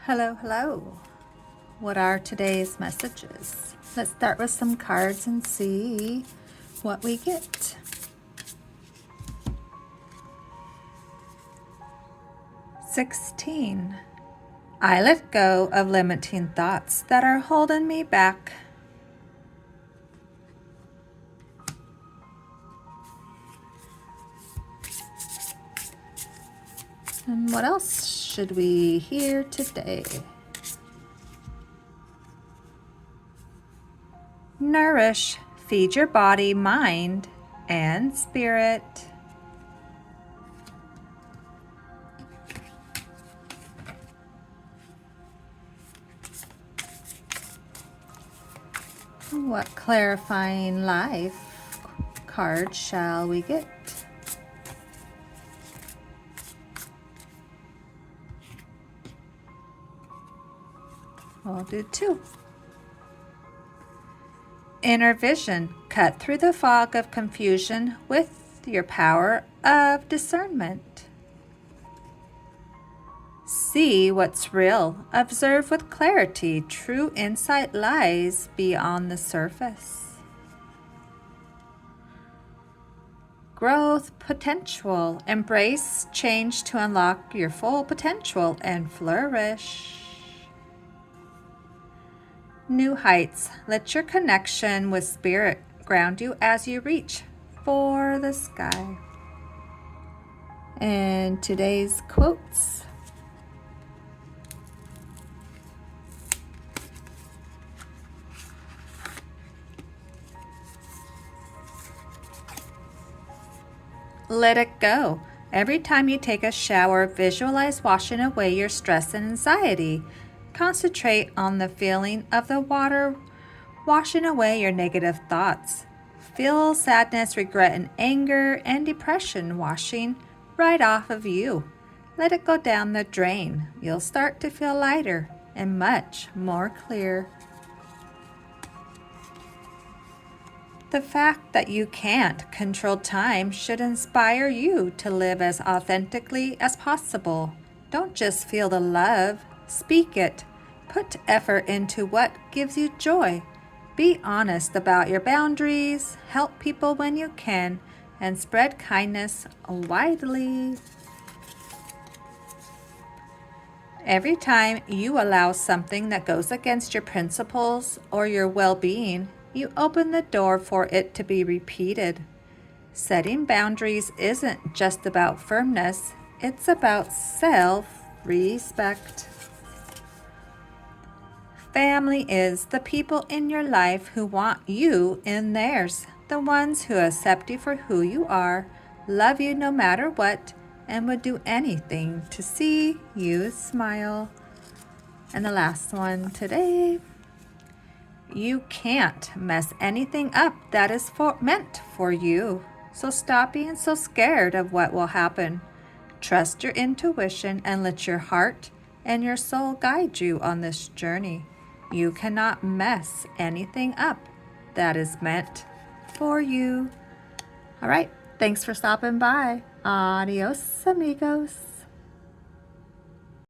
Hello, hello. What are today's messages? Let's start with some cards and see what we get. "16. I let go of limiting thoughts that are holding me back. And what else should we hear today? Nourish, feed your body, mind, and spirit. What clarifying life card shall we get? We'll do 2. Inner vision. Cut through the fog of confusion with your power of discernment. See what's real. Observe with clarity. True insight lies beyond the surface. Growth potential. Embrace change to unlock your full potential and flourish. New heights. Let your connection with spirit ground you as you reach for the sky. And today's quotes. Let it go. Every time you take a shower, visualize washing away your stress and anxiety. Concentrate on the feeling of the water washing away your negative thoughts. Feel sadness, regret, and anger and depression washing right off of you. Let it go down the drain. You'll start to feel lighter and much more clear. The fact that you can't control time should inspire you to live as authentically as possible. Don't just feel the love, speak it. Put effort into what gives you joy. Be honest about your boundaries, help people when you can, and spread kindness widely. Every time you allow something that goes against your principles or your well-being, you open the door for it to be repeated. Setting boundaries isn't just about firmness, it's about self-respect. Family is the people in your life who want you in theirs, the ones who accept you for who you are, love you no matter what, and would do anything to see you smile. And the last one today. You can't mess anything up that is meant for you. So stop being so scared of what will happen. Trust your intuition and let your heart and your soul guide you on this journey. You cannot mess anything up that is meant for you. All right, thanks for stopping by. Adios, amigos.